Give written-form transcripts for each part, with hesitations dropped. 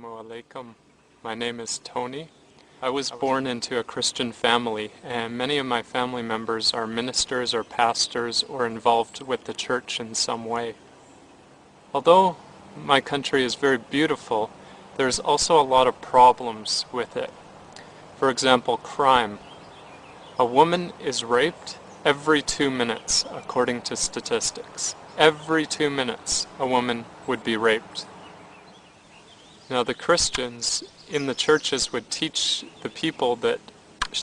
Alaikum. My name is Tony. I was born into a Christian family, and many of my family members are ministers or pastors or involved with the church in some way. Although my country is very beautiful, there's also a lot of problems with it. For example, crime. A woman is raped every 2 minutes, according to statistics. Every 2 minutes, a woman would be raped. Now the Christians in the churches would teach the people that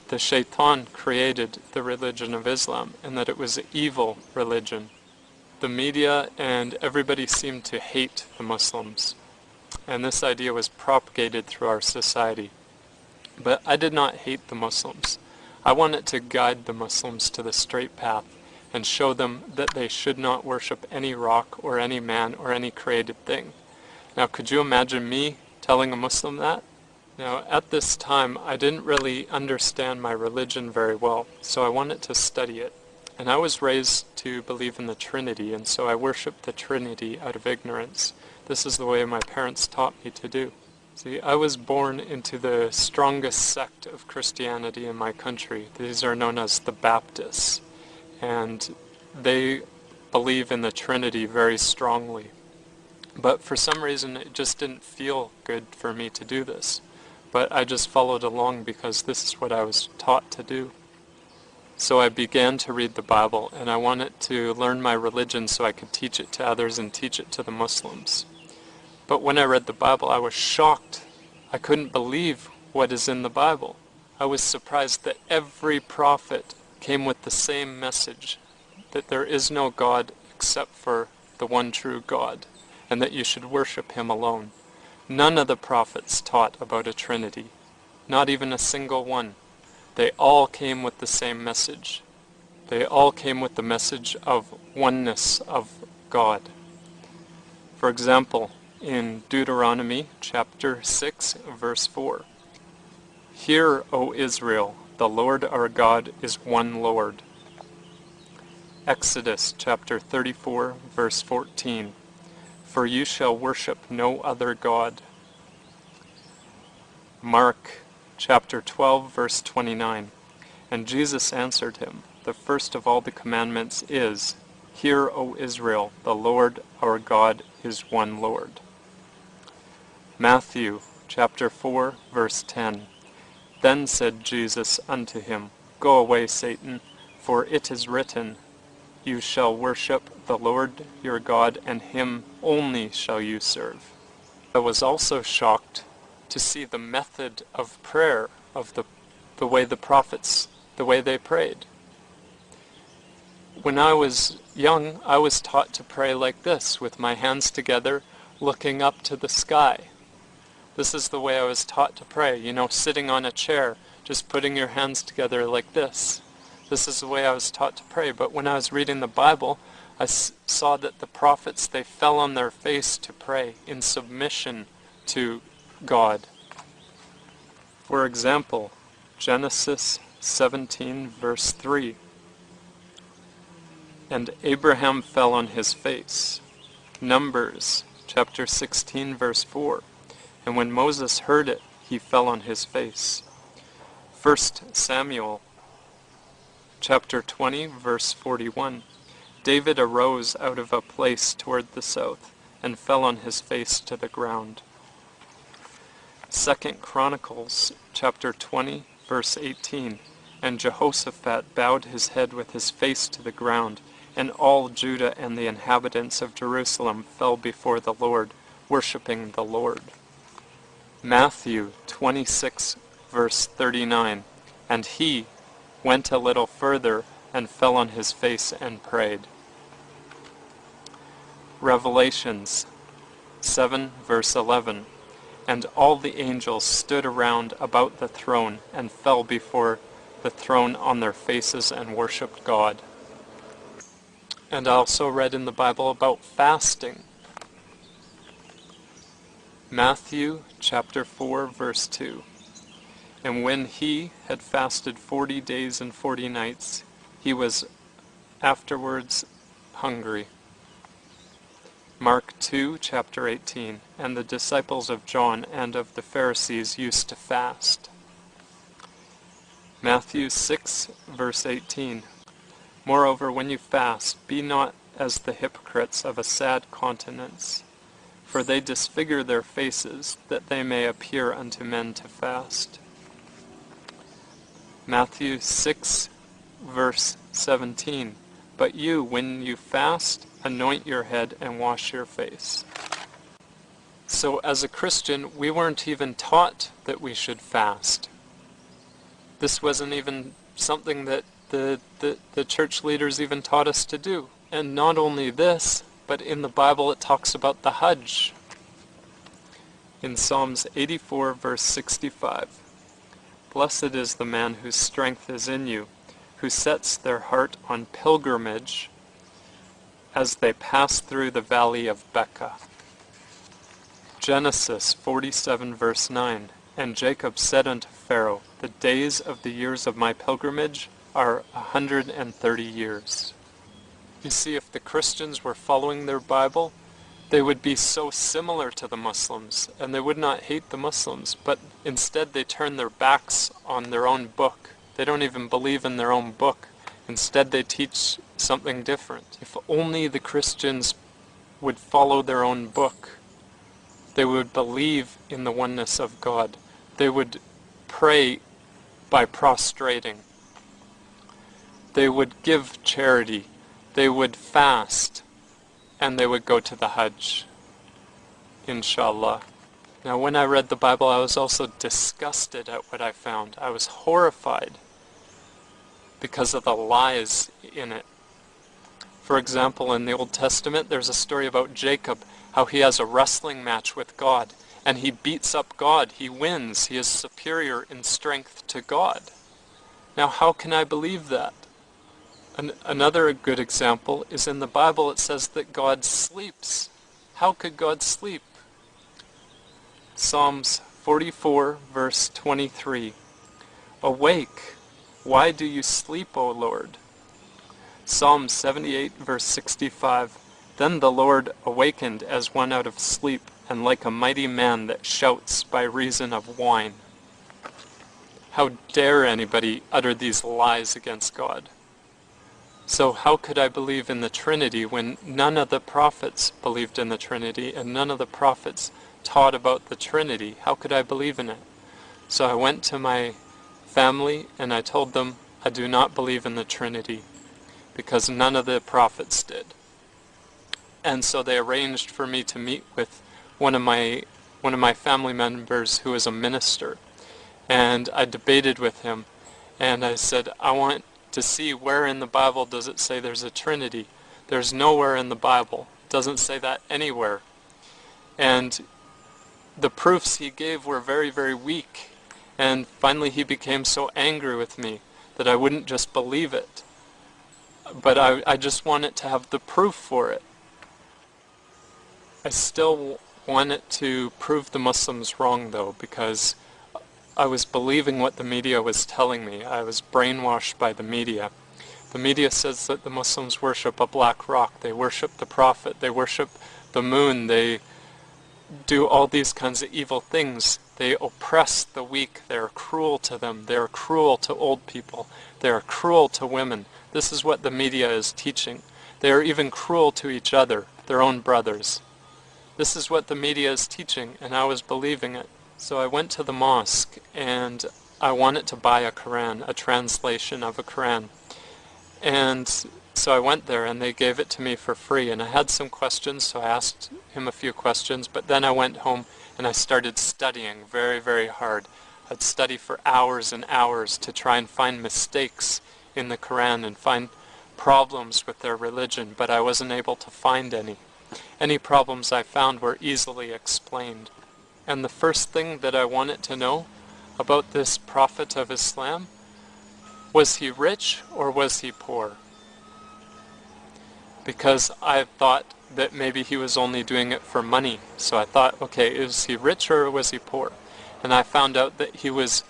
the shaitan created the religion of Islam and that it was an evil religion. The media and everybody seemed to hate the Muslims, and this idea was propagated through our society. But I did not hate the Muslims. I wanted to guide the Muslims to the straight path and show them that they should not worship any rock or any man or any created thing. Now, could you imagine me telling a Muslim that? Now, at this time, I didn't really understand my religion very well, so I wanted to study it. And I was raised to believe in the Trinity, and so I worshiped the Trinity out of ignorance. This is the way my parents taught me to do. See, I was born into the strongest sect of Christianity in my country. These are known as the Baptists, and they believe in the Trinity very strongly. But for some reason, it just didn't feel good for me to do this. But I just followed along because this is what I was taught to do. So I began to read the Bible, and I wanted to learn my religion so I could teach it to others and teach it to the Muslims. But when I read the Bible, I was shocked. I couldn't believe what is in the Bible. I was surprised that every prophet came with the same message, that there is no God except for the one true God, and that you should worship Him alone. None of the prophets taught about a Trinity, not even a single one. They all came with the same message. They all came with the message of oneness of God. For example, in Deuteronomy chapter 6, verse 4, "Hear, O Israel, the Lord our God is one Lord." Exodus chapter 34, verse 14, "For you shall worship no other God." Mark chapter 12, verse 29, "And Jesus answered him, the first of all the commandments is, Hear, O Israel, the Lord our God is one Lord." Matthew chapter 4, verse 10, "Then said Jesus unto him, Go away, Satan, for it is written, You shall worship the Lord your God, and Him only shall you serve." I was also shocked to see the method of prayer of the way the prophets, the way they prayed. When I was young, I was taught to pray like this, with my hands together, looking up to the sky. This is the way I was taught to pray, sitting on a chair, just putting your hands together like this. This is the way I was taught to pray. But when I was reading the Bible, I saw that the prophets, they fell on their face to pray in submission to God. For example, Genesis 17, verse 3, "And Abraham fell on his face." Numbers chapter 16, verse 4, "And when Moses heard it, he fell on his face." 1 Samuel chapter 20, verse 41, "David arose out of a place toward the south, and fell on his face to the ground." 2 Chronicles chapter 20, verse 18, "And Jehoshaphat bowed his head with his face to the ground, and all Judah and the inhabitants of Jerusalem fell before the Lord, worshiping the Lord." Matthew 26, verse 39, "And he went a little further and fell on his face and prayed." Revelations 7, verse 11, "And all the angels stood around about the throne and fell before the throne on their faces and worshipped God." And I also read in the Bible about fasting. Matthew chapter 4, verse 2, "And when he had fasted 40 days and 40 nights, he was afterwards hungry." Mark 2, chapter 18, and the disciples of John and of the Pharisees used to fast. Matthew 6, verse 18, Moreover, when you fast, be not as the hypocrites of a sad countenance, for they disfigure their faces, that they may appear unto men to fast. Matthew 6, verse 17, But you, when you fast, anoint your head and wash your face. So as a Christian, we weren't even taught that we should fast. This wasn't even something that the church leaders even taught us to do. And not only this, but in the Bible it talks about the Hajj. In Psalms 84, verse 65, Blessed is the man whose strength is in you, who sets their heart on pilgrimage as they pass through the valley of Becca. Genesis 47, verse 9, And Jacob said unto Pharaoh, The days of the years of my pilgrimage are 130 years. You see, if the Christians were following their Bible, they would be so similar to the Muslims, and they would not hate the Muslims, but instead they turn their backs on their own book. They don't even believe in their own book. Instead they teach something different. If only the Christians would follow their own book, they would believe in the oneness of God. They would pray by prostrating. They would give charity. They would fast. And they would go to the Hajj, inshallah. Now when I read the Bible, I was also disgusted at what I found. I was horrified because of the lies in it. For example, in the Old Testament, there's a story about Jacob, how he has a wrestling match with God, and he beats up God. He wins. He is superior in strength to God. Now how can I believe that? Another good example is in the Bible. It says that God sleeps. How could God sleep? Psalms 44, verse 23. Awake, why do you sleep, O Lord? Psalm 78, verse 65. Then the Lord awakened as one out of sleep, and like a mighty man that shouts by reason of wine. How dare anybody utter these lies against God? So how could I believe in the Trinity when none of the prophets believed in the Trinity and none of the prophets taught about the Trinity? How could I believe in it? So I went to my family and I told them I do not believe in the Trinity because none of the prophets did. And so they arranged for me to meet with one of my family members who is a minister. And I debated with him and I said, I want to see where in the Bible does it say there's a Trinity. There's nowhere in the Bible. It doesn't say that anywhere. And the proofs he gave were very, very weak. And finally he became so angry with me that I wouldn't just believe it. But I just wanted to have the proof for it. I still wanted to prove the Muslims wrong though, because I was believing what the media was telling me. I was brainwashed by the media. The media says that the Muslims worship a black rock. They worship the Prophet. They worship the moon. They do all these kinds of evil things. They oppress the weak. They are cruel to them. They are cruel to old people. They are cruel to women. This is what the media is teaching. They are even cruel to each other, their own brothers. This is what the media is teaching, and I was believing it. So I went to the mosque and I wanted to buy a Quran, a translation of a Quran. And so I went there and they gave it to me for free. And I had some questions, so I asked him a few questions. But then I went home and I started studying very, very hard. I'd study for hours and hours to try and find mistakes in the Quran and find problems with their religion. But I wasn't able to find any. Any problems I found were easily explained. And the first thing that I wanted to know about this prophet of Islam, was he rich or was he poor? Because I thought that maybe he was only doing it for money. So I thought, okay, is he rich or was he poor? And I found out that he was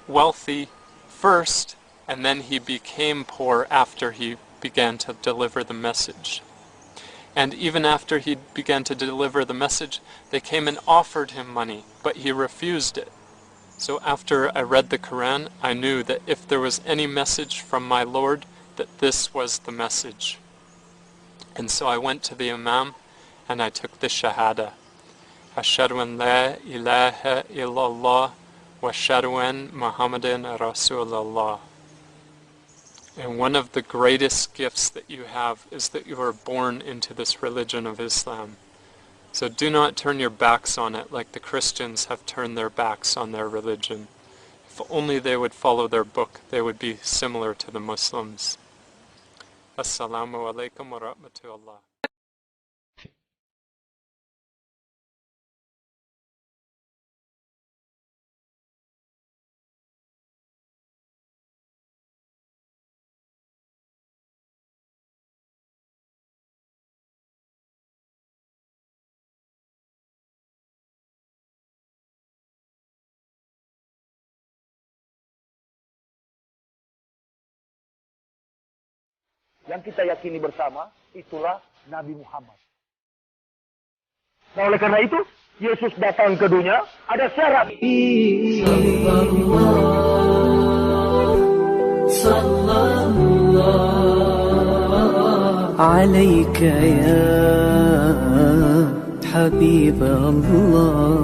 wealthy first, and then he became poor after he began to deliver the message. And even after he began to deliver the message, they came and offered him money, but he refused it. So after I read the Quran, I knew that if there was any message from my Lord, that this was the message. And so I went to the Imam and I took the Shahada. Ashhadu an la ilaha illallah wa ashhadu an Muhammadan Rasulullah. And one of the greatest gifts that you have is that you are born into this religion of Islam. So do not turn your backs on it like the Christians have turned their backs on their religion. If only they would follow their book, they would be similar to the Muslims. Assalamu alaikum wa rahmatullah. Yang kita yakini bersama, itulah Nabi Muhammad. Nah, oleh karena itu, Yesus datang ke dunia, ada syarat. Sallallahu alaika ya Habib Allah.